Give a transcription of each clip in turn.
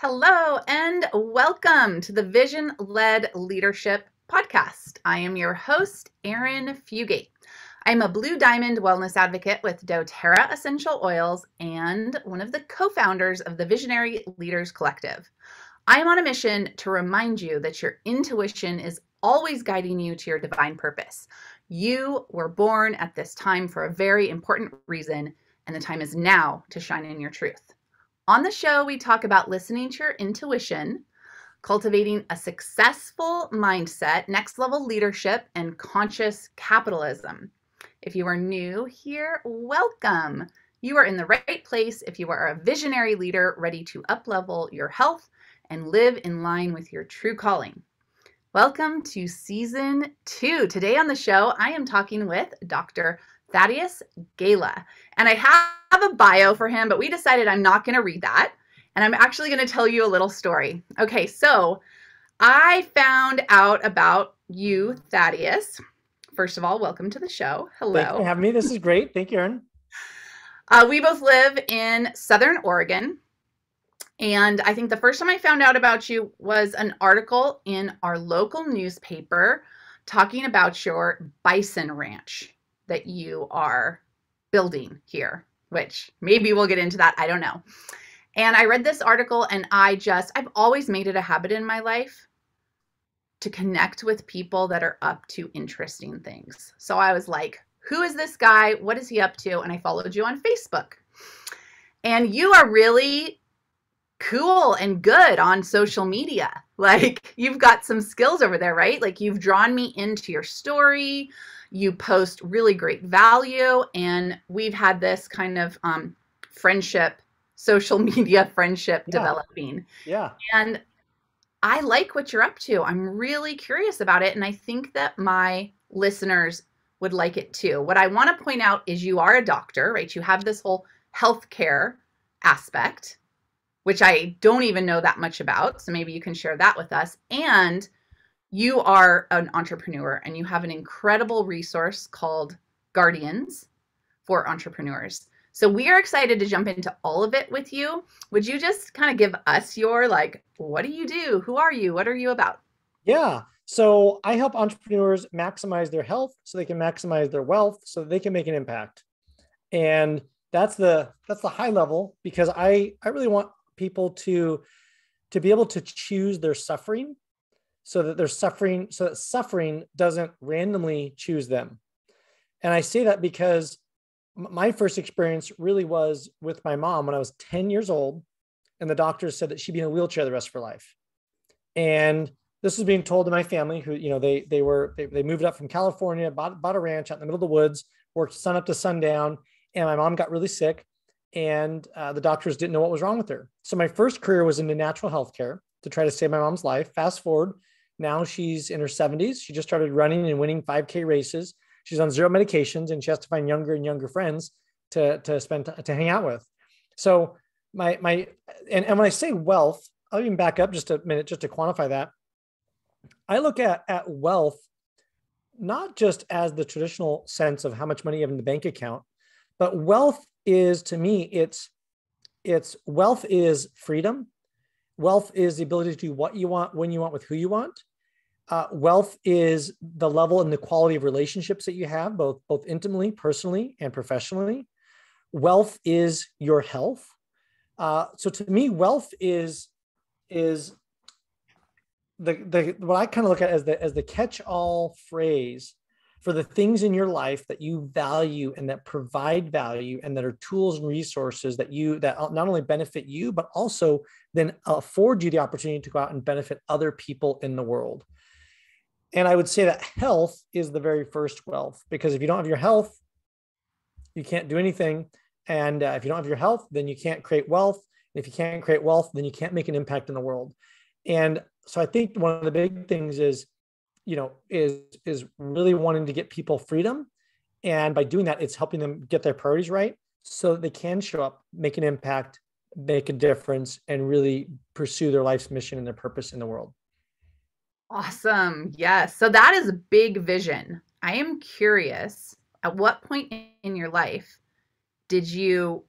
Hello and welcome to the Vision-Led Leadership Podcast. I am your host, Arin Fugate. I'm a Blue Diamond Wellness Advocate with doTERRA Essential Oils and one of the co-founders of the Visionary Leaders Collective. I am on a mission to remind you that your intuition is always guiding you to your divine purpose. You were born at this time for a very important reason, and the time is now to shine in your truth. On the show, we talk about listening to your intuition, cultivating a successful mindset, next level leadership, and conscious capitalism. If you are new here, welcome. You are in the right place if you are a visionary leader ready to uplevel your health and live in line with your true calling. Welcome to season 2. Today on the show, I am talking with Dr. Thaddeus Gala. And I have a bio for him, but we decided I'm not going to read that. And I'm actually going to tell you a little story. Okay, so I found out about you, Thaddeus. First of all, welcome to the show. Hello. Thanks for having me. This is great. Thank you, Erin. We both live in Southern Oregon. And I think the first time I found out about you was an article in our local newspaper talking about your bison ranch that you are building here, which maybe we'll get into that. I don't know. And I read this article and I've always made it a habit in my life to connect with people that are up to interesting things. So I was like, who is this guy? What is he up to? And I followed you on Facebook. And you are really cool and good on social media. Like, you've got some skills over there, right? Like, you've drawn me into your story. You post really great value. And we've had this kind of friendship, social media friendship developing. Yeah. And I like what you're up to. I'm really curious about it. And I think that my listeners would like it too. What I want to point out is you are a doctor, right? You have this whole healthcare aspect, which I don't even know that much about. So maybe you can share that with us. And you are an entrepreneur and you have an incredible resource called Guardians for Entrepreneurs. So we are excited to jump into all of it with you. Would you just kind of give us your, like, what do you do? Who are you? What are you about? Yeah. So I help entrepreneurs maximize their health so they can maximize their wealth so that they can make an impact. And that's the high level, because I really want people to be able to choose their suffering so that suffering doesn't randomly choose them. And I say that because my first experience really was with my mom when I was 10 years old, and the doctors said that she'd be in a wheelchair the rest of her life. And this was being told to my family, who, they moved up from California, bought a ranch out in the middle of the woods, worked sun up to sundown, and my mom got really sick, and the doctors didn't know what was wrong with her. So my first career was into natural health care to try to save my mom's life. Fast forward, now she's in her 70s. She just started running and winning 5K races. She's on 0 medications, and she has to find younger and younger friends to hang out with. So and when I say wealth, I'll even back up just a minute just to quantify that. I look at wealth not just as the traditional sense of how much money you have in the bank account, but wealth is, to me, it's wealth is freedom. Wealth is the ability to do what you want, when you want, with who you want. Wealth is the level and the quality of relationships that you have, both intimately, personally, and professionally. Wealth is your health. So to me, wealth is what I kind of look at as the catch-all phrase for the things in your life that you value and that provide value and that are tools and resources that not only benefit you, but also then afford you the opportunity to go out and benefit other people in the world. And I would say that health is the very first wealth, because if you don't have your health, you can't do anything. And if you don't have your health, then you can't create wealth. And if you can't create wealth, then you can't make an impact in the world. And so I think one of the big things is really wanting to get people freedom. And by doing that, it's helping them get their priorities right so that they can show up, make an impact, make a difference, and really pursue their life's mission and their purpose in the world. Awesome. Yes. So that is a big vision. I am curious, at what point in your life did you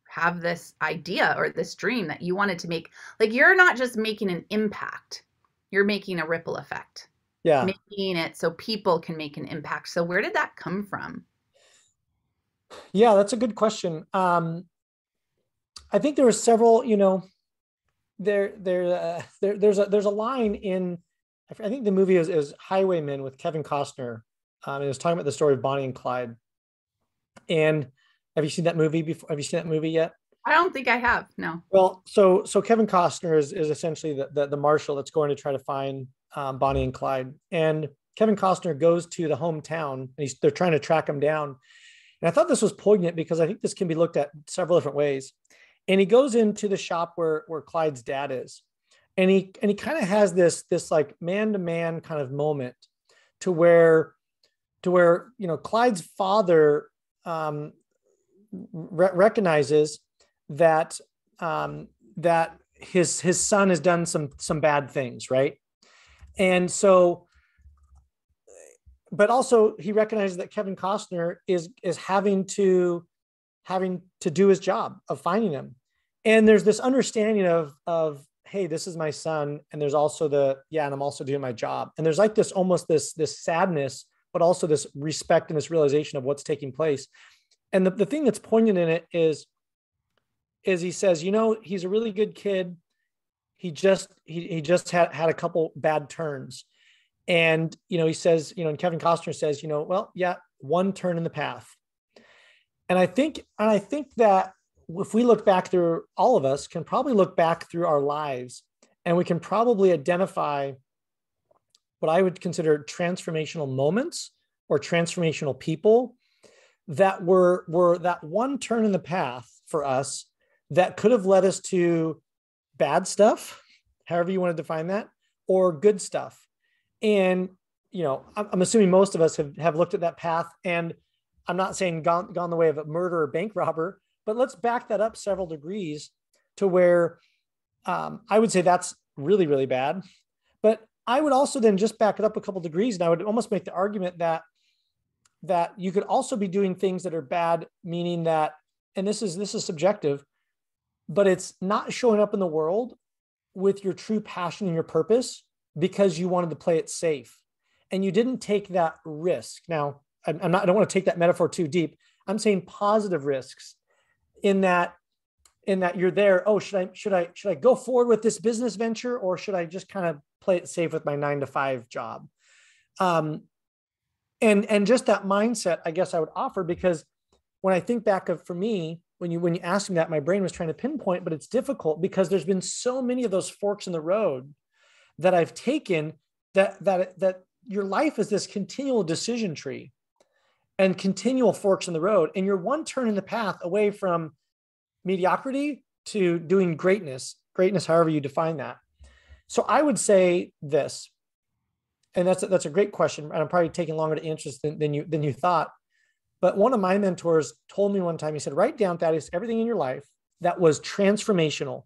have this idea or this dream that you wanted to make. Like, you're not just making an impact, you're making a ripple effect, Yeah. making it so people can make an impact. So where did that come from? Yeah, that's a good question. I think there were several, there's a line in, I think the movie is Highwaymen with Kevin Costner. It was talking about the story of Bonnie and Clyde. And have you seen that movie before? Have you seen that movie yet? I don't think I have. No. Well, so Kevin Costner is essentially the marshal that's going to try to find Bonnie and Clyde. And Kevin Costner goes to the hometown and they're trying to track him down. And I thought this was poignant because I think this can be looked at several different ways. And he goes into the shop where Clyde's dad is. And he kind of has this like man-to-man kind of moment to where Clyde's father recognizes that that his son has done some bad things, right? And so, but also he recognizes that Kevin Costner is having to do his job of finding him. And there's this understanding of hey, this is my son, and there's also and I'm also doing my job. And there's like this almost this sadness, but also this respect and this realization of what's taking place. And the thing that's poignant in it is he says, he's a really good kid. He just had a couple bad turns. And, he says, and Kevin Costner says, well, yeah, one turn in the path. And I think that if we look back through, all of us can probably look back through our lives, and we can probably identify what I would consider transformational moments or transformational people that were that one turn in the path for us that could have led us to bad stuff, however you want to define that, or good stuff. And, I'm assuming most of us have looked at that path, and I'm not saying gone the way of a murderer or bank robber, but let's back that up several degrees to where I would say that's really, really bad. But I would also then just back it up a couple degrees, and I would almost make the argument that you could also be doing things that are bad, meaning that, and this is subjective, but it's not showing up in the world with your true passion and your purpose because you wanted to play it safe and you didn't take that risk. Now, I don't want to take that metaphor too deep. I'm saying positive risks in that you're there. Oh, should I go forward with this business venture, or should I just kind of play it safe with my 9-to-5 job? And just that mindset, I guess I would offer, because when I think back for me, when you asked me that, my brain was trying to pinpoint, but it's difficult because there's been so many of those forks in the road that I've taken that your life is this continual decision tree and continual forks in the road. And you're one turn in the path away from mediocrity to doing greatness, however you define that. So I would say this, and that's a great question. And I'm probably taking longer to answer than you thought. But one of my mentors told me one time, he said, write down, Thaddeus, everything in your life that was transformational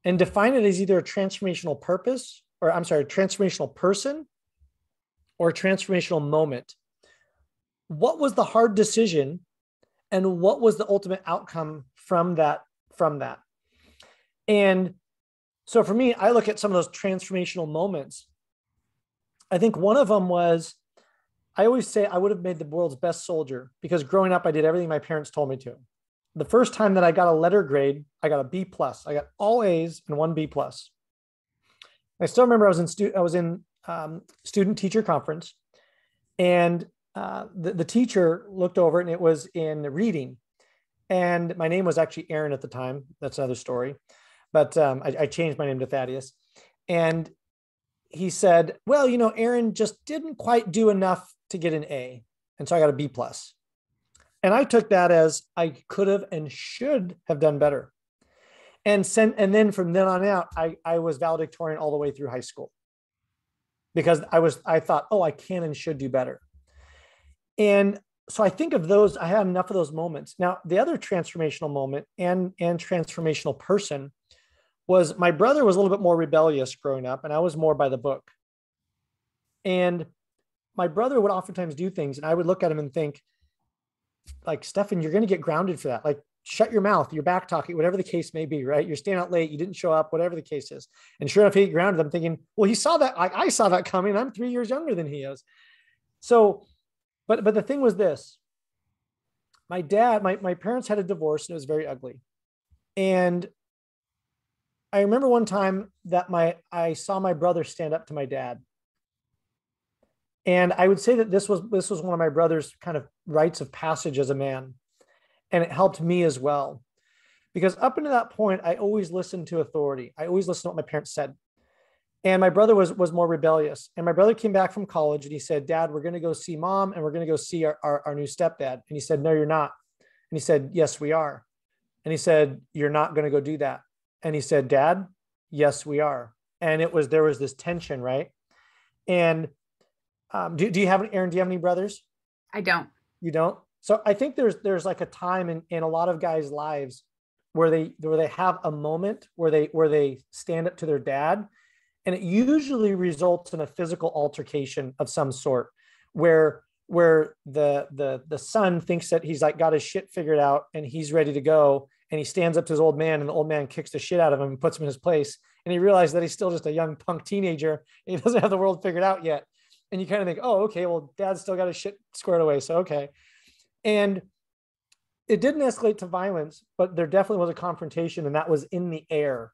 and define it as either a transformational purpose, or I'm sorry, a transformational person or a transformational moment. What was the hard decision and what was the ultimate outcome from that? And so for me, I look at some of those transformational moments. I think one of them was, I always say I would have made the world's best soldier because growing up, I did everything my parents told me to. The first time that I got a letter grade, I got a B+. I got all A's and 1 B+. I still remember I was in student teacher conference, and the teacher looked over, and it was in reading. And my name was actually Arin at the time. That's another story. But I changed my name to Thaddeus. And he said, well, Arin just didn't quite do enough to get an A. And so I got a B+. And I took that as I could have and should have done better. And then from then on out, I was valedictorian all the way through high school because I thought, oh, I can and should do better. And so I think of those, I had enough of those moments. Now, the other transformational moment and transformational person was my brother was a little bit more rebellious growing up, and I was more by the book. And my brother would oftentimes do things, and I would look at him and think, like, Stefan, you're going to get grounded for that. Like, shut your mouth, you're back talking, whatever the case may be, right? You're staying out late, you didn't show up, whatever the case is. And sure enough, he get grounded. I'm thinking, well, he saw that. I saw that coming. I'm 3 years younger than he is. So, but the thing was this, my dad, my parents had a divorce and it was very ugly. And I remember one time that I saw my brother stand up to my dad. And I would say that this was one of my brother's kind of rites of passage as a man. And it helped me as well. Because up until that point, I always listened to authority. I always listened to what my parents said. And my brother was more rebellious. And my brother came back from college and he said, Dad, we're going to go see mom and we're going to go see our new stepdad. And he said, no, you're not. And he said, yes, we are. And he said, you're not going to go do that. And he said, Dad, yes, we are. And there was this tension, right? And do you have, Arin, do you have any brothers? I don't. You don't? So I think there's like a time in a lot of guys' lives where they have a moment where they stand up to their dad, and it usually results in a physical altercation of some sort where the son thinks that he's like got his shit figured out and he's ready to go, and he stands up to his old man and the old man kicks the shit out of him and puts him in his place, and he realizes that he's still just a young punk teenager and he doesn't have the world figured out yet. And you kind of think, oh, okay, well, dad's still got his shit squared away, so okay. And it didn't escalate to violence, but there definitely was a confrontation, and that was in the air.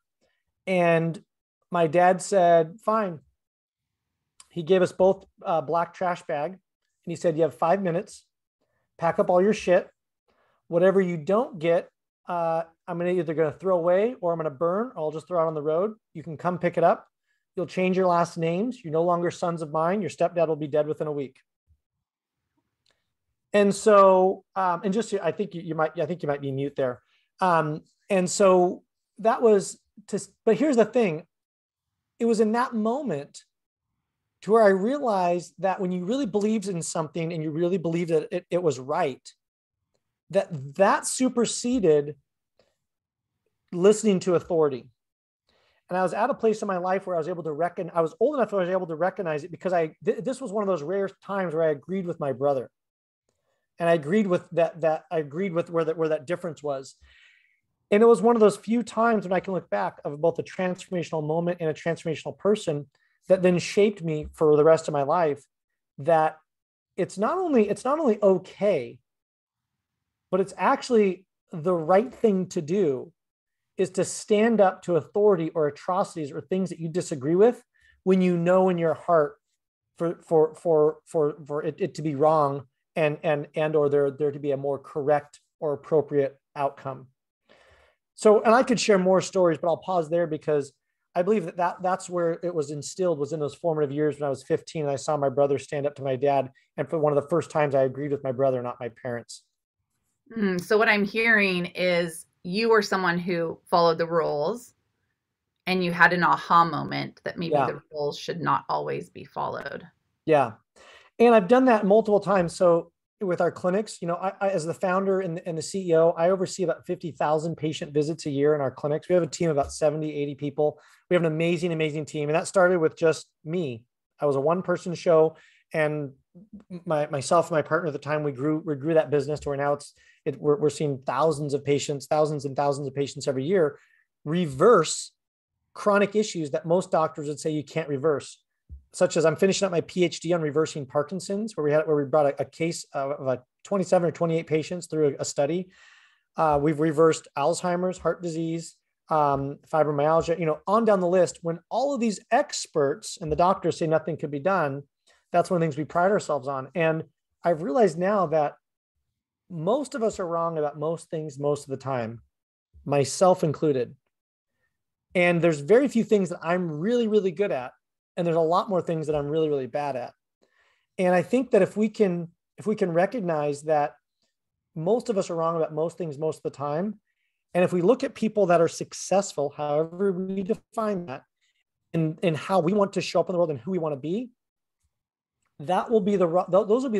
And my dad said, fine. He gave us both a black trash bag, and he said, you have 5 minutes, pack up all your shit. Whatever you don't get, I'm either going to throw away or I'm going to burn, or I'll just throw it on the road. You can come pick it up. You'll change your last names. You're no longer sons of mine. Your stepdad will be dead within a week. And so, and just, I think you might be mute there. And so that was but here's the thing. It was in that moment to where I realized that when you really believed in something and you really believed that it was right, that superseded listening to authority. And I was at a place in my life where I was able to I was old enough that I was able to recognize it, because this was one of those rare times where I agreed with my brother. And I agreed with I agreed with where that difference was. And it was one of those few times when I can look back of both a transformational moment and a transformational person that then shaped me for the rest of my life, that it's not only okay, but it's actually the right thing to do, is to stand up to authority or atrocities or things that you disagree with when you know in your heart for it to be wrong, and or there to be a more correct or appropriate outcome. So, and I could share more stories, but I'll pause there, because I believe that's where it was instilled, was in those formative years when I was 15 and I saw my brother stand up to my dad. And for one of the first times I agreed with my brother, not my parents. So what I'm hearing is you were someone who followed the rules, and you had an aha moment that maybe the rules should not always be followed. Yeah. And I've done that multiple times. So with our clinics, I as the founder and the CEO, I oversee about 50,000 patient visits a year in our clinics. We have a team of about 70, 80 people. We have an amazing, amazing team. And that started with just me. I was a one-person show, and myself and my partner at the time, we grew that business to where now we're seeing thousands and thousands of patients every year reverse chronic issues that most doctors would say you can't reverse, such as I'm finishing up my PhD on reversing Parkinson's, where we brought a case of 27 or 28 patients through a study. We've reversed Alzheimer's, heart disease, fibromyalgia, on down the list. When all of these experts and the doctors say nothing could be done, that's one of the things we pride ourselves on. And I've realized now that most of us are wrong about most things most of the time, myself included. And there's very few things that I'm really, really good at. And there's a lot more things that I'm really, really bad at. And I think that if we can recognize that most of us are wrong about most things most of the time, and if we look at people that are successful, however we define that, and how we want to show up in the world and who we want to be, those will be the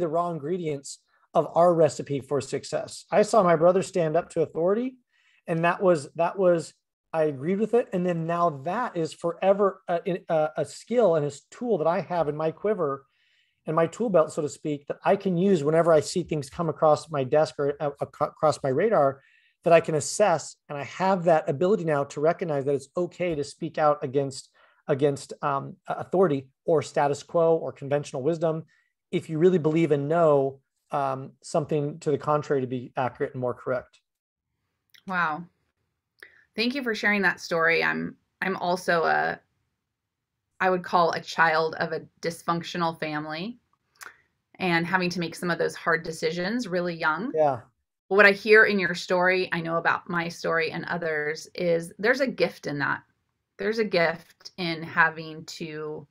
raw ingredients of our recipe for success. I saw my brother stand up to authority, and that was I agreed with it. And then now that is forever a skill and a tool that I have in my quiver and my tool belt, so to speak, that I can use whenever I see things come across my desk or across my radar, that I can assess, and I have that ability now to recognize that it's okay to speak out against authority or status quo or conventional wisdom, if you really believe and know something to the contrary to be accurate and more correct. Wow. Thank you for sharing that story. I'm also I would call a child of a dysfunctional family, and having to make some of those hard decisions really young. Yeah. What I hear in your story, I know about my story and others, is there's a gift in that. There's a gift in having to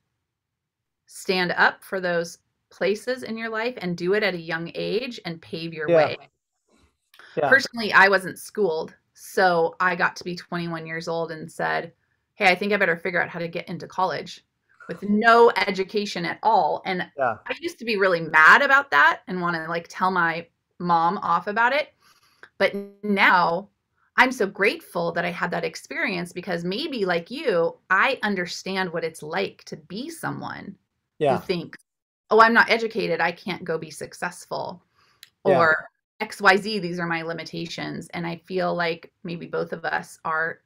stand up for those places in your life and do it at a young age and pave your Yeah. way. Yeah. Personally, I wasn't schooled, so I got to be 21 years old and said, hey, I think I better figure out how to get into college with no education at all. And Yeah. I used to be really mad about that and want to like tell my mom off about it. But now I'm so grateful that I had that experience, because maybe like you, I understand what it's like to be someone who Yeah. thinks, oh, I'm not educated, I can't go be successful, Yeah. or XYZ, these are my limitations. And I feel like maybe both of us are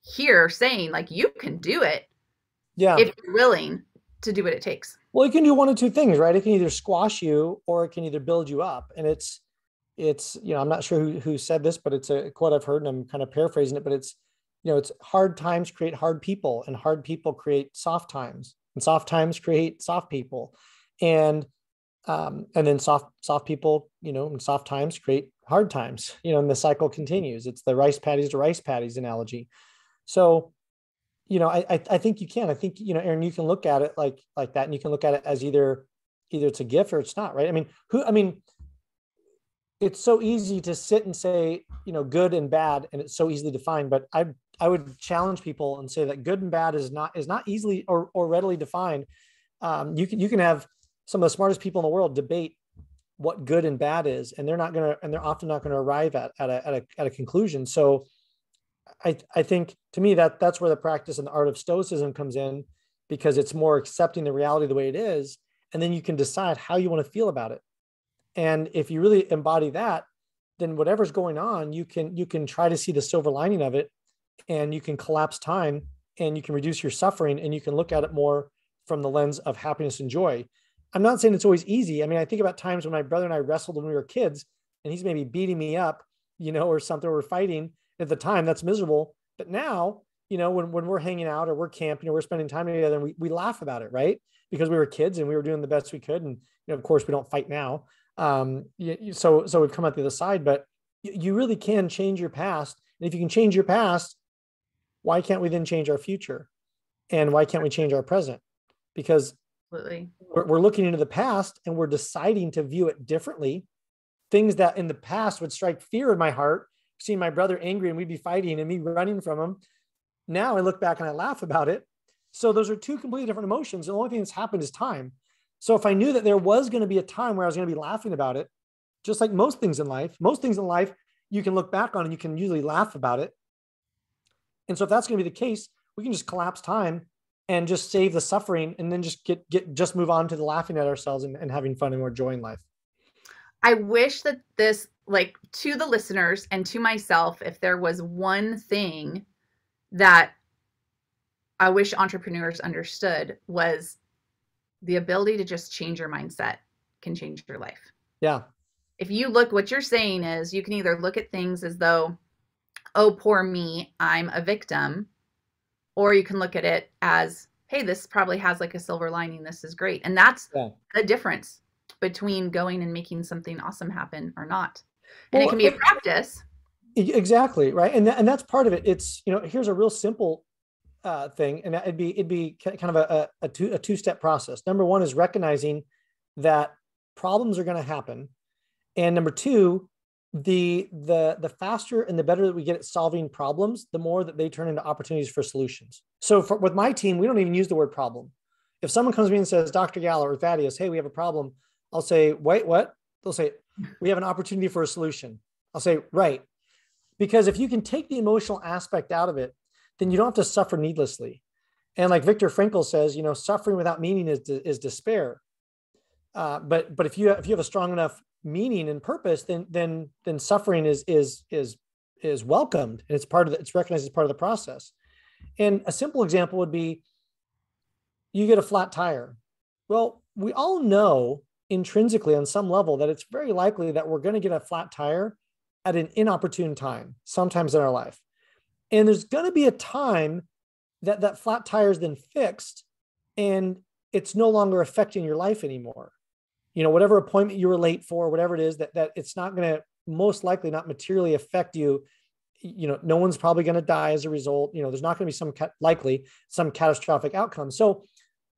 here saying like, you can do it Yeah. if you're willing to do what it takes. Well, it can do one of two things, right? It can either squash you or it can either build you up. And it's, I'm not sure who said this, but it's a quote I've heard, and I'm kind of paraphrasing it, but it's, it's hard times create hard people, and hard people create soft times, and soft times create soft people. And then soft people, and soft times create hard times, and the cycle continues. It's the rice paddies to rice paddies analogy. So, I think you can. I think, Arin, you can look at it like that, and you can look at it as either it's a gift or it's not, right? I mean, it's so easy to sit and say, good and bad, and it's so easily defined. But I would challenge people and say that good and bad is not easily or readily defined. You can have some of the smartest people in the world debate what good and bad is, and they're often not going to arrive at a conclusion. So I think, to me, that's where the practice and the art of Stoicism comes in, because it's more accepting the reality the way it is, and then you can decide how you want to feel about it. And if you really embody that, then whatever's going on, you can try to see the silver lining of it, and you can collapse time, and you can reduce your suffering, and you can look at it more from the lens of happiness and joy. I'm not saying it's always easy. I mean, I think about times when my brother and I wrestled when we were kids, and he's maybe beating me up, or something, or we're fighting. At the time, that's miserable. But now, when we're hanging out or we're camping or we're spending time together, and we laugh about it, right? Because we were kids and we were doing the best we could. And, of course, we don't fight now. So we've come out the other side, but you really can change your past. And if you can change your past, why can't we then change our future? And why can't we change our present? Because Absolutely. We're looking into the past and we're deciding to view it differently. Things that in the past would strike fear in my heart, seeing my brother angry and we'd be fighting and me running from him. Now I look back and I laugh about it. So those are two completely different emotions. The only thing that's happened is time. So if I knew that there was going to be a time where I was going to be laughing about it, just like most things in life, you can look back on and you can usually laugh about it. And so if that's going to be the case, we can just collapse time and just save the suffering, and then just move on to the laughing at ourselves and having fun and more joy in life. I wish that this, like, to the listeners and to myself, if there was one thing that I wish entrepreneurs understood, was the ability to just change your mindset can change your life. Yeah. If you look, what you're saying is you can either look at things as though, oh, poor me, I'm a victim, or you can look at it as, hey, this probably has like a silver lining. This is great. And that's the difference between going and making something awesome happen or not. And it can be a practice. Exactly. Right. And that's part of it. It's, here's a real simple thing. And it'd be kind of a two-step process. Number one is recognizing that problems are going to happen. And number two, the faster and the better that we get at solving problems, the more that they turn into opportunities for solutions. So with my team, we don't even use the word problem. If someone comes to me and says, Dr. Gala or Thaddeus, hey, we have a problem, I'll say, wait, what? They'll say, we have an opportunity for a solution. I'll say, right. Because if you can take the emotional aspect out of it, then you don't have to suffer needlessly. And like Viktor Frankl says, suffering without meaning is despair. But if you have a strong enough meaning and purpose, then suffering is welcomed, and it's recognized as part of the process. And a simple example would be, you get a flat tire. Well, we all know intrinsically on some level that it's very likely that we're going to get a flat tire at an inopportune time, sometimes in our life. And there's going to be a time that that flat tire is then fixed and it's no longer affecting your life anymore. Whatever appointment you were late for, whatever it is, that it's not going to most likely not materially affect you. No one's probably going to die as a result. There's not going to be some catastrophic outcome. So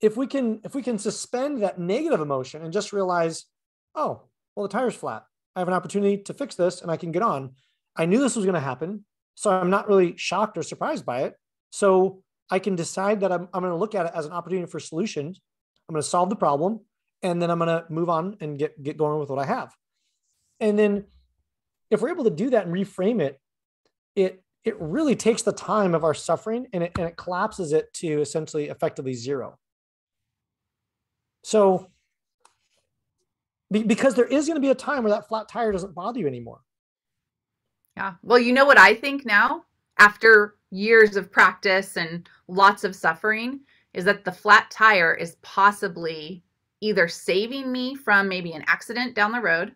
if we can suspend that negative emotion and just realize, oh, well, the tire's flat. I have an opportunity to fix this and I can get on. I knew this was going to happen, so I'm not really shocked or surprised by it. So I can decide that I'm going to look at it as an opportunity for solutions. I'm going to solve the problem, and then I'm going to move on and get going with what I have. And then if we're able to do that and reframe it, it really takes the time of our suffering and it collapses it to essentially effectively zero. So because there is going to be a time where that flat tire doesn't bother you anymore. Yeah. Well, you know what I think now, after years of practice and lots of suffering, is that the flat tire is possibly either saving me from maybe an accident down the road,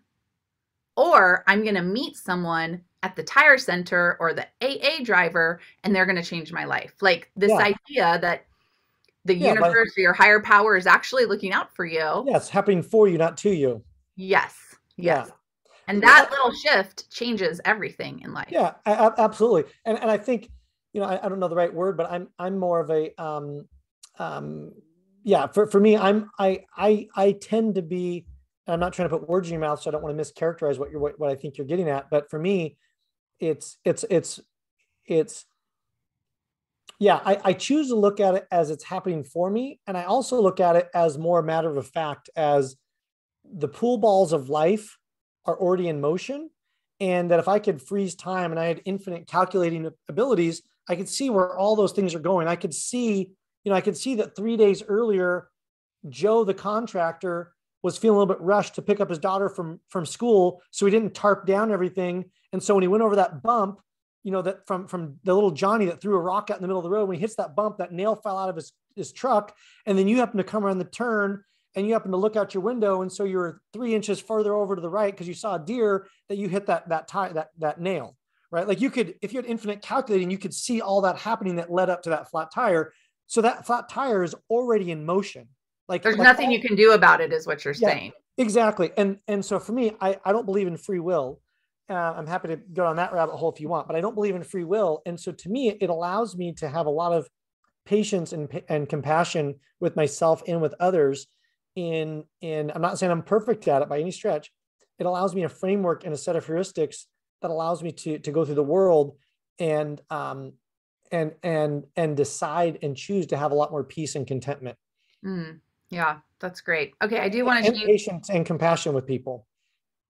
or I'm going to meet someone at the tire center or the AA driver, and they're going to change my life. Like this idea that the universe or your higher power is actually looking out for you. Yeah, it's happening for you, not to you. Yes. Yeah. And that little shift changes everything in life. Yeah, absolutely. And I think, I don't know the right word, but I'm more of a, for me, I tend to be, and I'm not trying to put words in your mouth, so I don't want to mischaracterize what I think you're getting at. But for me, I choose to look at it as it's happening for me. And I also look at it as more a matter of fact, as the pool balls of life are already in motion. And that if I could freeze time and I had infinite calculating abilities, I could see where all those things are going. I could see that 3 days earlier, Joe, the contractor, was feeling a little bit rushed to pick up his daughter from school. So he didn't tarp down everything. And so when he went over that bump, that from the little Johnny that threw a rock out in the middle of the road, when he hits that bump, that nail fell out of his truck. And then you happen to come around the turn and you happen to look out your window. And so you're 3 inches further over to the right because you saw a deer that you hit that nail, right? Like if you had infinite calculating, you could see all that happening that led up to that flat tire. So that flat tire is already in motion. Like there's nothing you can do about it, is what you're saying. Exactly. And so for me, I don't believe in free will. I'm happy to go down that rabbit hole if you want, but I don't believe in free will. And so to me, it allows me to have a lot of patience and compassion with myself and with others. I'm not saying I'm perfect at it by any stretch. It allows me a framework and a set of heuristics that allows me to go through the world and decide and choose to have a lot more peace and contentment. Yeah, that's great. Okay, I do want to change patience and compassion with people.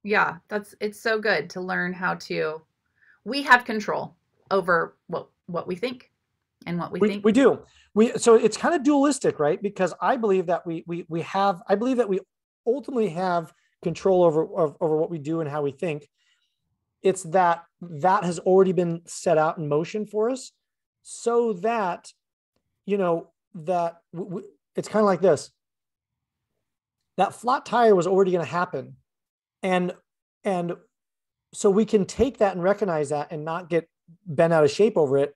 Yeah, it's so good to learn how we have control over what we think and what we think. We do. So it's kind of dualistic, right? Because I believe that we ultimately have control over what we do and how we think. It's that has already been set out in motion for us, so that it's kind of like this. That flat tire was already going to happen. And so we can take that and recognize that and not get bent out of shape over it.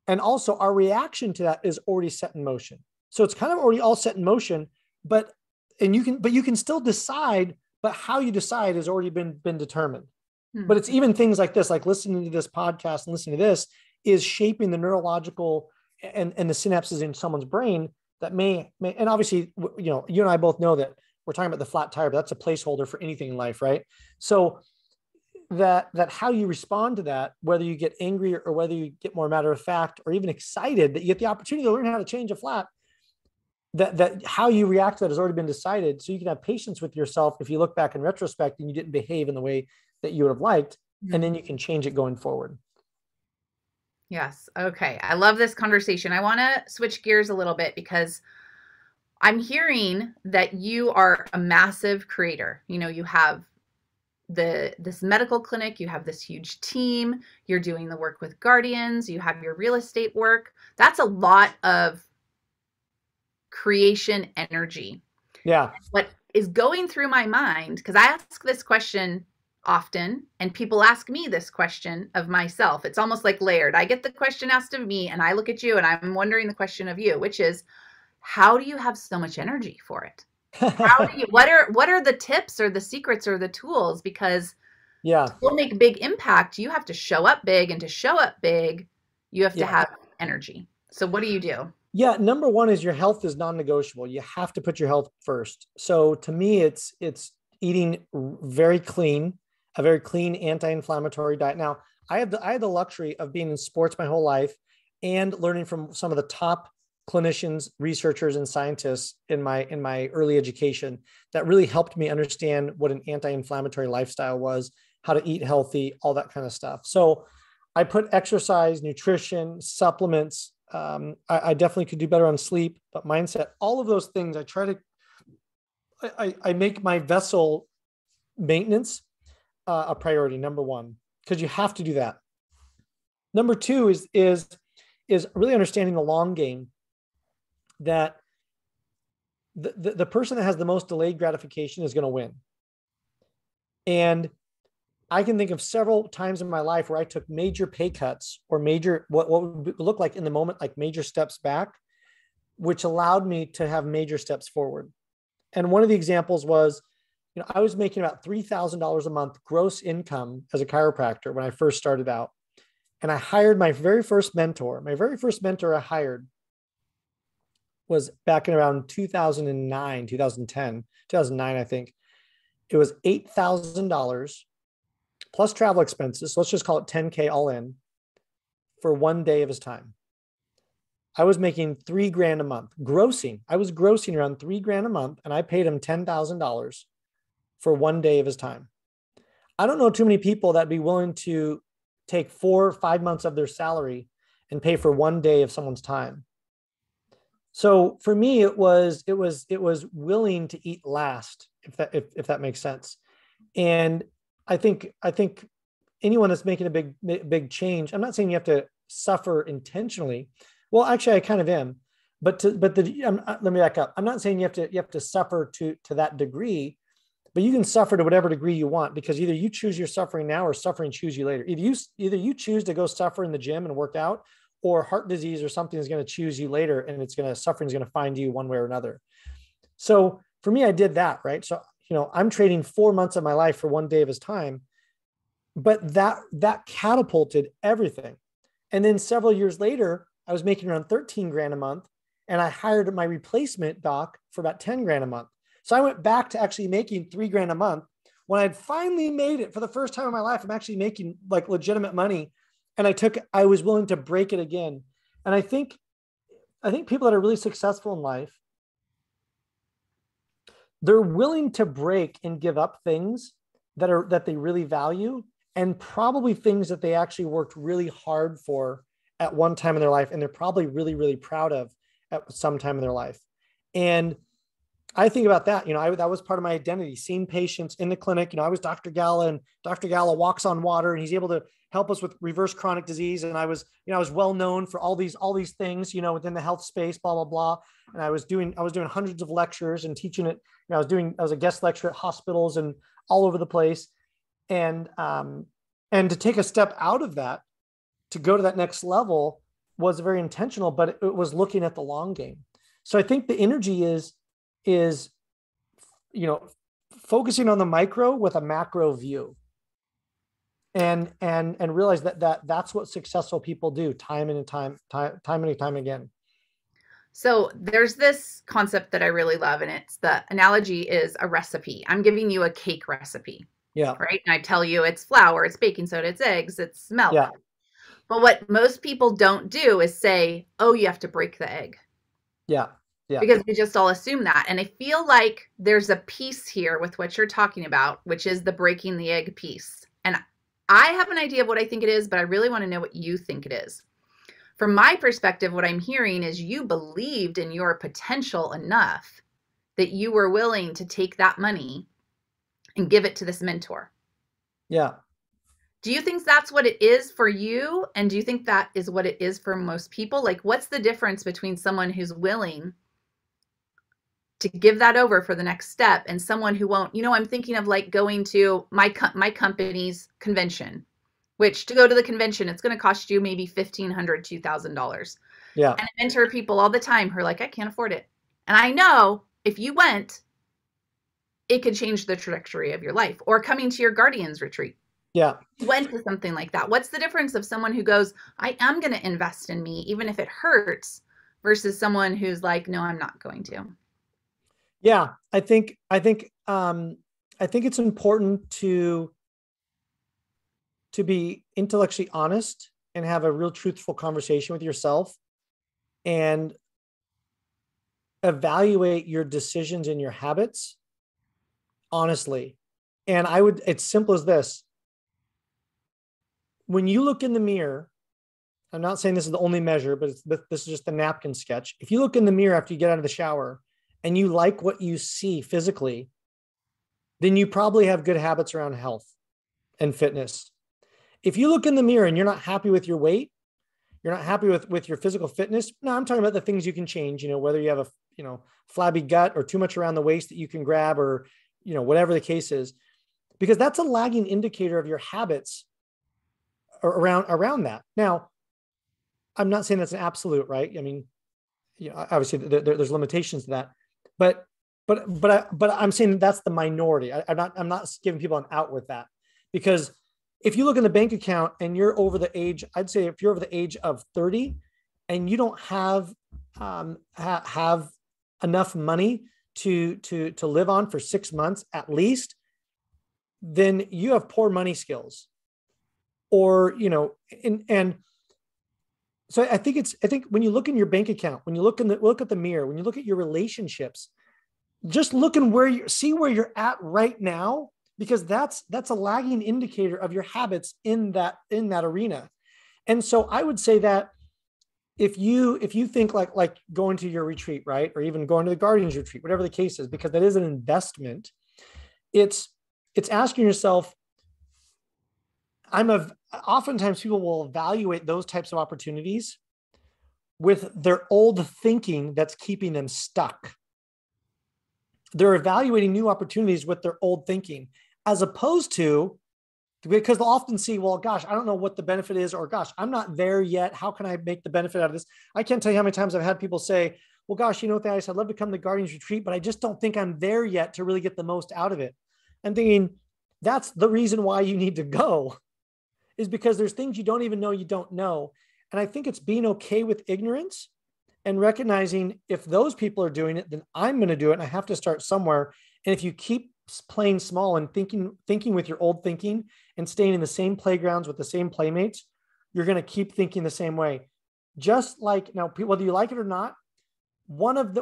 And also our reaction to that is already set in motion. So it's kind of already all set in motion, but you can still decide, but how you decide has already been determined. But it's even things like this, like listening to this podcast and listening to this is shaping the neurological and the synapses in someone's brain that may, and obviously, you and I both know that we're talking about the flat tire, but that's a placeholder for anything in life, right? So that how you respond to that, whether you get angry or whether you get more matter of fact or even excited that you get the opportunity to learn how to change a flat, that how you react to that has already been decided. So you can have patience with yourself if you look back in retrospect and you didn't behave in the way that you would have liked, and then you can change it going forward. Yes. Okay. I love this conversation. I want to switch gears a little bit because I'm hearing that you are a massive creator. You have this medical clinic, you have this huge team, you're doing the work with guardians, you have your real estate work. That's a lot of creation energy. Yeah. What is going through my mind, because I ask this question often, and people ask me this question of myself. It's almost like layered. I get the question asked of me, and I look at you, and I'm wondering the question of you, which is, how do you have so much energy for it? How do you, what are the tips or the secrets or the tools? Because Yeah. to make big impact, you have to show up big, and to show up big, you have to Yeah. have energy. So what do you do? Yeah, number one is your health is non-negotiable. You have to put your health first. So to me, it's eating very clean, a very clean anti-inflammatory diet. Now, I had the luxury of being in sports my whole life and learning from some of the top clinicians, researchers, and scientists in my early education that really helped me understand what an anti-inflammatory lifestyle was, how to eat healthy, all that kind of stuff. So I put exercise, nutrition, supplements. I definitely could do better on sleep, but mindset, all of those things. I make my vessel maintenance a priority, number one, because you have to do that. Number two is really understanding the long game, that the person that has the most delayed gratification is going to win. And I can think of several times in my life where I took major pay cuts or major, what would look like in the moment, like major steps back, which allowed me to have major steps forward. And one of the examples was, I was making about $3,000 a month gross income as a chiropractor when I first started out. And I hired my very first mentor. My very first mentor I hired was back in around 2009, 2010, 2009, I think. It was $8,000 plus travel expenses. So let's just call it 10K all in for one day of his time. I was making $3,000 a month grossing. I was grossing around $3,000 a month, and I paid him $10,000 for one day of his time. I don't know too many people that'd be willing to take 4 or 5 months of their salary and pay for one day of someone's time. So for me, it was willing to eat last, if that makes sense. And I think anyone that's making a big change, I'm not saying you have to suffer intentionally. Well, actually, I kind of am. But let me back up. I'm not saying you have to suffer to that degree, but you can suffer to whatever degree you want, because either you choose your suffering now or suffering choose you later. Either you choose to go suffer in the gym and work out, or heart disease or something is going to choose you later, and suffering is going to find you one way or another. So for me, I did that, right? So I'm trading 4 months of my life for one day of his time, but that catapulted everything. And then several years later, I was making around $13,000 a month, and I hired my replacement doc for about $10,000 a month. So I went back to actually making $3,000 a month. When I had finally made it for the first time in my life, I'm actually making like legitimate money, and I was willing to break it again. And I think people that are really successful in life, they're willing to break and give up things that they really value, and probably things that they actually worked really hard for at one time in their life, and they're probably really, really proud of at some time in their life. And I think about that. That was part of my identity, seeing patients in the clinic. I was Dr. Gala, and Dr. Gala walks on water, and he's able to help us with reverse chronic disease. And I was well known for all these things, within the health space, blah, blah, blah. And I was doing hundreds of lectures and teaching it. I was a guest lecturer at hospitals and all over the place. And to take a step out of that, to go to that next level, was very intentional, but it was looking at the long game. So I think the energy is focusing on the micro with a macro view, and realize that's what successful people do time and time again. So there's this concept that I really love, and it's the analogy is a recipe. I'm giving you a cake recipe. Yeah. Right. And I tell you it's flour, it's baking soda, it's eggs, it's milk. Yeah. But what most people don't do is say, oh, you have to break the egg. Yeah. Yeah. Because we just all assume that. And I feel like there's a piece here with what you're talking about, which is the breaking the egg piece. And I have an idea of what I think it is, but I really want to know what you think it is. From my perspective, what I'm hearing is you believed in your potential enough that you were willing to take that money and give it to this mentor. Yeah. Do you think that's what it is for you? And do you think that is what it is for most people? Like, what's the difference between someone who's willing to give that over for the next step and someone who won't? I'm thinking of like going to my company's convention, which to go to the convention, it's going to cost you maybe $1,500, $2,000. Yeah. And I mentor people all the time who are like, I can't afford it. And I know if you went, it could change the trajectory of your life. Or coming to your guardians retreat. Yeah. Went to something like that. What's the difference of someone who goes, I am going to invest in me, even if it hurts, versus someone who's like, no, I'm not going to? Yeah. I think it's important to be intellectually honest and have a real truthful conversation with yourself and evaluate your decisions and your habits honestly. And it's simple as this. When you look in the mirror, I'm not saying this is the only measure, but this is just a napkin sketch. If you look in the mirror after you get out of the shower and you like what you see physically, then you probably have good habits around health and fitness. If you look in the mirror and you're not happy with your weight, you're not happy with your physical fitness. No, I'm talking about the things you can change, whether you have a, flabby gut or too much around the waist that you can grab, or, whatever the case is, because that's a lagging indicator of your habits around that. Now, I'm not saying that's an absolute, right? I mean, obviously there's limitations to that, but I'm saying that's the minority. I'm not giving people an out with that, because if you look in the bank account and you're over the age, I'd say if you're over the age of 30 and you don't have enough money to live on for 6 months at least, then you have poor money skills. Or, and so I think when you look in your bank account, when you look at the mirror, when you look at your relationships, just looking see where you're at right now, because that's a lagging indicator of your habits in that arena. And so I would say that if you think like going to your retreat, right, or even going to the Guardians retreat, whatever the case is, because that is an investment, it's asking yourself, oftentimes people will evaluate those types of opportunities with their old thinking that's keeping them stuck. They're evaluating new opportunities with their old thinking, as opposed to, because they'll often see, well, gosh, I don't know what the benefit is, or gosh, I'm not there yet. How can I make the benefit out of this? I can't tell you how many times I've had people say, well, gosh, Thaddeus, I'd love to come to the Guardians retreat, but I just don't think I'm there yet to really get the most out of it. I'm thinking that's the reason why you need to go, is because there's things you don't even know you don't know. And I think it's being okay with ignorance and recognizing if those people are doing it, then I'm going to do it. And I have to start somewhere. And if you keep playing small and thinking with your old thinking and staying in the same playgrounds with the same playmates, you're going to keep thinking the same way. Just like now, whether you like it or not, one of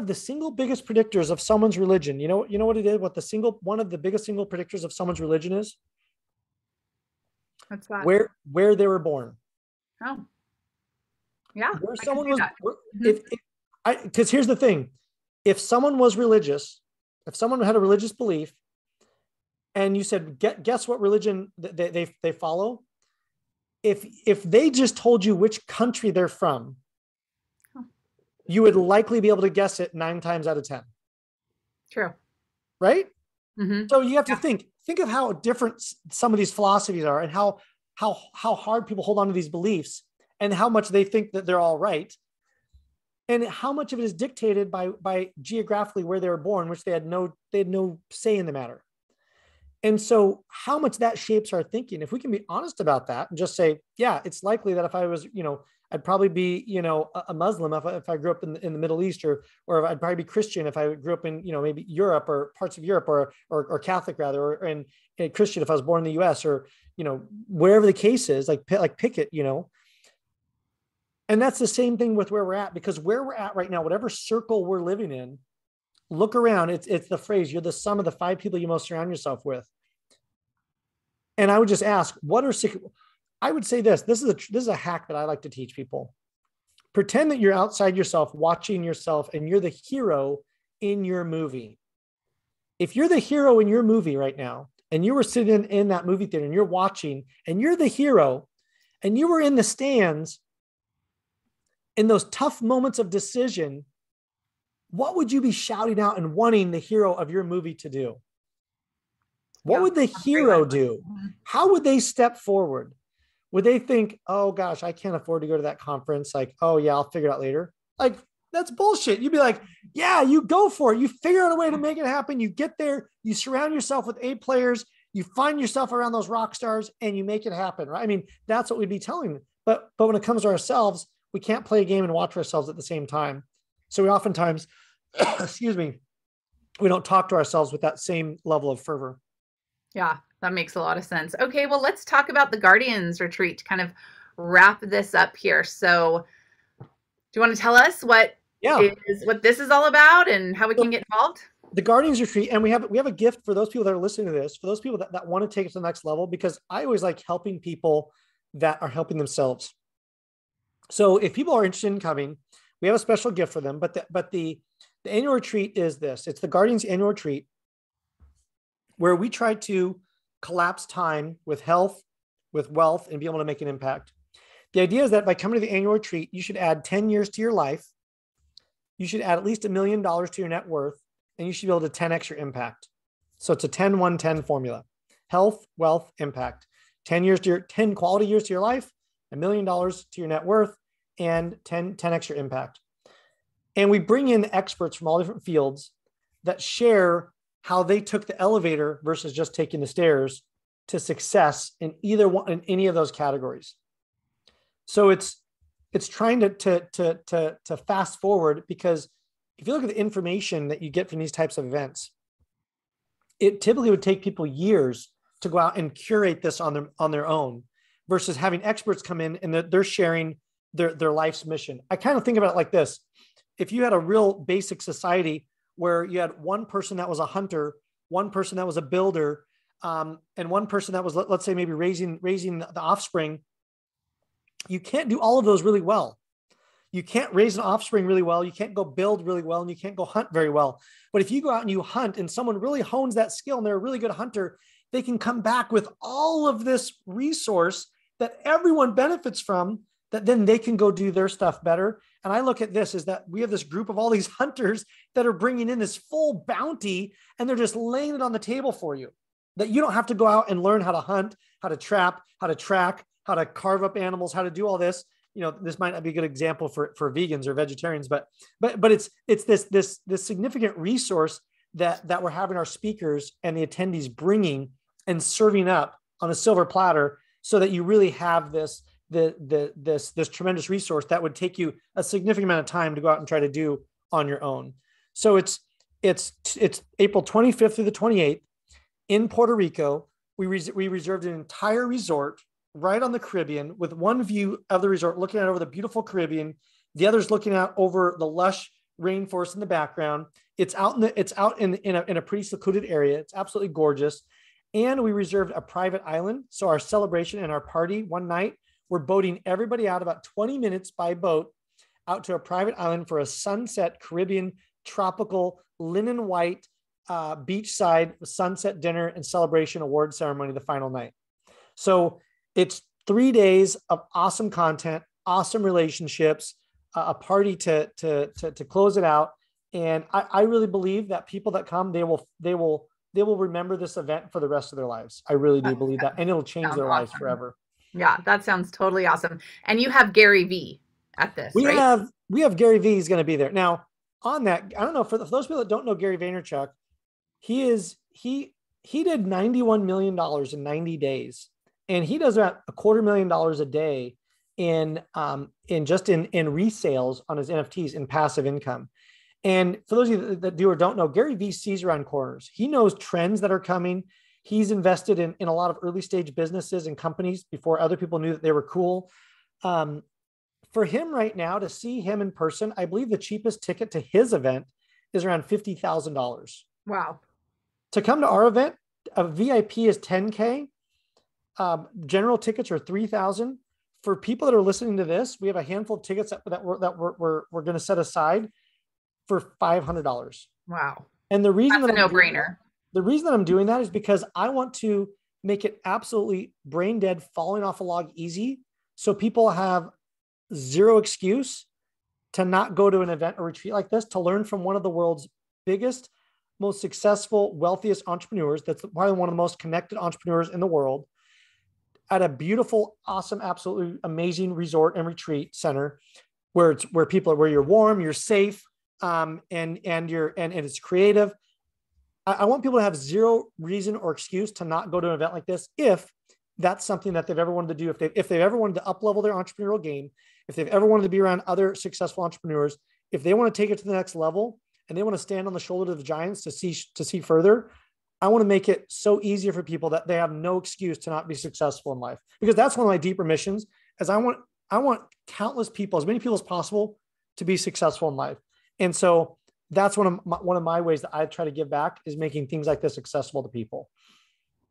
the single biggest predictors of someone's religion, you know what it is, one of the biggest single predictors of someone's religion is? What's that? Where they were born. Oh, yeah. Where someone was, Mm-hmm. Because here's the thing: if someone was religious, if someone had a religious belief, and you said, guess what religion they follow? If they just told you which country they're from, you would likely be able to guess it 9 times out of 10. True. Right? Mm-hmm. So you have to think of how different some of these philosophies are, and how hard people hold on to these beliefs, and how much they think that they're all right, and how much of it is dictated by geographically where they were born, which they had no say in the matter. And so how much that shapes our thinking, if we can be honest about that and just say, yeah, it's likely that if I was, I'd probably be, a Muslim if I grew up in the Middle East, or I'd probably be Christian if I grew up in, maybe Europe or parts of Europe, or Catholic rather, or and Christian if I was born in the US, or, wherever the case is, like pick it, And that's the same thing with where we're at, because where we're at right now, whatever circle we're living in, look around. It's the phrase, you're the sum of the 5 people you most surround yourself with. And I would just ask, I would say this is a hack that I like to teach people. Pretend that you're outside yourself, watching yourself, and you're the hero in your movie. If you're the hero in your movie right now, and you were sitting in that movie theater and you're watching and you're the hero and you were in the stands in those tough moments of decision, what would you be shouting out and wanting the hero of your movie to do? What would the hero do? How would they step forward? Would they think, oh gosh, I can't afford to go to that conference? Like, oh yeah, I'll figure it out later. Like, that's bullshit. You'd be like, yeah, you go for it. You figure out a way to make it happen. You get there, you surround yourself with A players, you find yourself around those rock stars and you make it happen, right? I mean, that's what we'd be telling them. But when it comes to ourselves, we can't play a game and watch ourselves at the same time. So we oftentimes, excuse me, we don't talk to ourselves with that same level of fervor. Yeah, that makes a lot of sense. Okay, well, let's talk about the Guardians Retreat to kind of wrap this up here. So do you want to tell us what this is all about and how we can get involved? The Guardians Retreat, and we have a gift for those people that are listening to this, for those people that want to take it to the next level, because I always like helping people that are helping themselves. So if people are interested in coming, we have a special gift for them. But the annual retreat is this. It's the Guardians annual retreat, where we try to collapse time with health, with wealth, and be able to make an impact. The idea is that by coming to the annual retreat, you should add 10 years to your life. You should add at least $1 million to your net worth, and you should be able to 10x your impact. So it's a 10-1-10 formula: health, wealth, impact. 10 quality years to your life, $1 million to your net worth, and 10x your impact. And we bring in experts from all different fields that share how they took the elevator versus just taking the stairs to success in any of those categories. So it's trying to fast forward, because if you look at the information that you get from these types of events, it typically would take people years to go out and curate this on their own, versus having experts come in and they're sharing their life's mission. I kind of think about it like this. If you had a real basic society where you had one person that was a hunter, one person that was a builder, and one person that was, let's say, maybe raising the offspring, you can't do all of those really well. You can't raise an offspring really well. You can't go build really well, and you can't go hunt very well. But if you go out and you hunt and someone really hones that skill and they're a really good hunter, they can come back with all of this resource that everyone benefits from, that then they can go do their stuff better. And I look at this as that we have this group of all these hunters that are bringing in this full bounty, and they're just laying it on the table for you, that you don't have to go out and learn how to hunt, how to trap, how to track, how to carve up animals, how to do all this. You know, this might not be a good example for vegans or vegetarians, but it's this significant resource that we're having our speakers and the attendees bringing and serving up on a silver platter, so that you really have this tremendous resource that would take you a significant amount of time to go out and try to do on your own. So it's April 25th through the 28th in Puerto Rico. We reserved an entire resort right on the Caribbean, with one view of the resort looking out over the beautiful Caribbean. The other's looking out over the lush rainforest in the background. It's out in a pretty secluded area. It's absolutely gorgeous. And we reserved a private island. So our celebration and our party one night, we're boating everybody out about 20 minutes by boat out to a private island for a sunset Caribbean tropical linen white beachside sunset dinner and celebration award ceremony the final night. So it's 3 days of awesome content, awesome relationships, a party to close it out. And I really believe that people that come, they will remember this event for the rest of their lives. I really do believe that, and it'll change their lives forever. Yeah, that sounds totally awesome. And you have Gary V at this, right? We have Gary V is going to be there. Now, on that, I don't know, for those people that don't know Gary Vaynerchuk, he did $91 million in 90 days. And he does about $250,000 a day in resales on his NFTs in passive income. And for those of you that do or don't know, Gary Vee sees around corners. He knows trends that are coming. He's invested in a lot of early stage businesses and companies before other people knew that they were cool. For him right now, to see him in person, I believe the cheapest ticket to his event is around $50,000. Wow. To come to our event, a VIP is $10K. General tickets are $3,000. For people that are listening to this, we have a handful of tickets that we're going to set aside for $500. Wow. And the reason that's a no-brainer. The reason that I'm doing that is because I want to make it absolutely brain dead, falling off a log easy. So people have zero excuse to not go to an event or retreat like this, to learn from one of the world's biggest, most successful, wealthiest entrepreneurs. That's probably one of the most connected entrepreneurs in the world, at a beautiful, awesome, absolutely amazing resort and retreat center where you're warm, you're safe, and it's creative. I want people to have zero reason or excuse to not go to an event like this if that's something that they've ever wanted to do. If they've ever wanted to up-level their entrepreneurial game, if they've ever wanted to be around other successful entrepreneurs, if they want to take it to the next level and they want to stand on the shoulder of the giants to see further, I want to make it so easier for people that they have no excuse to not be successful in life. Because that's one of my deeper missions, is I want countless people, as many people as possible, to be successful in life. And so that's one of my ways that I try to give back, is making things like this accessible to people.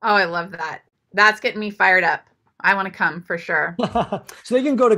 Oh, I love that. That's getting me fired up. I want to come for sure. So they can go to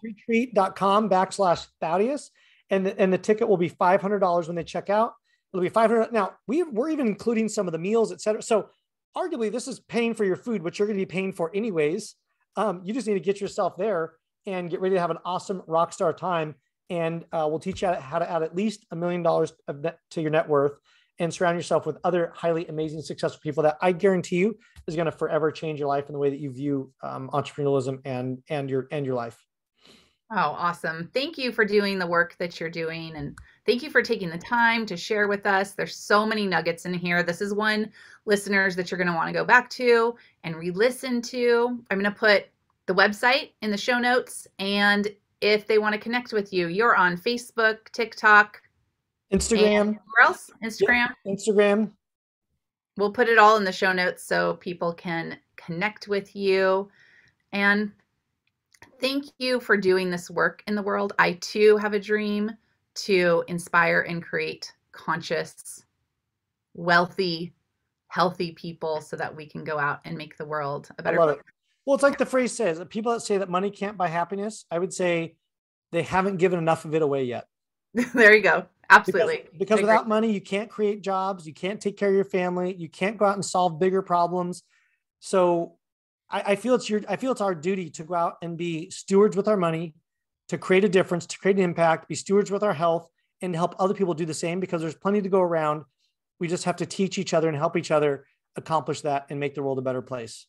retreat.com/Thaddeus, and the ticket will be $500 when they check out. It'll be $500. Now we're even including some of the meals, et cetera. So arguably this is paying for your food, which you're going to be paying for anyways. You just need to get yourself there and get ready to have an awesome rock star time. And we'll teach you how to add at least $1 million to your net worth, and surround yourself with other highly amazing, successful people that I guarantee you is going to forever change your life in the way that you view entrepreneurialism and your life. Oh, awesome. Thank you for doing the work that you're doing. And thank you for taking the time to share with us. There's so many nuggets in here. This is one, listeners, that you're going to want to go back to and re-listen to. I'm going to put the website in the show notes. And if they want to connect with you, you're on Facebook, TikTok, Instagram. Where else? Instagram. Yeah, Instagram. We'll put it all in the show notes so people can connect with you. And thank you for doing this work in the world. I too have a dream to inspire and create conscious, wealthy, healthy people so that we can go out and make the world a better place. Well, it's like the phrase says, people that say that money can't buy happiness, I would say they haven't given enough of it away yet. There you go. Absolutely. Because without money, you can't create jobs. You can't take care of your family. You can't go out and solve bigger problems. So I feel it's our duty to go out and be stewards with our money, to create a difference, to create an impact, be stewards with our health, and to help other people do the same, because there's plenty to go around. We just have to teach each other and help each other accomplish that and make the world a better place.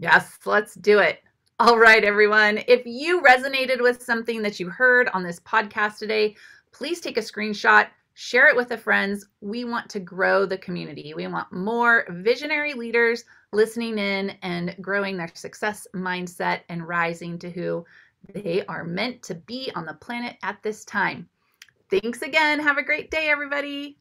Yes, let's do it. All right, everyone. If you resonated with something that you heard on this podcast today, please take a screenshot, share it with a friend. We want to grow the community. We want more visionary leaders listening in and growing their success mindset and rising to who they are meant to be on the planet at this time. Thanks again. Have a great day, everybody.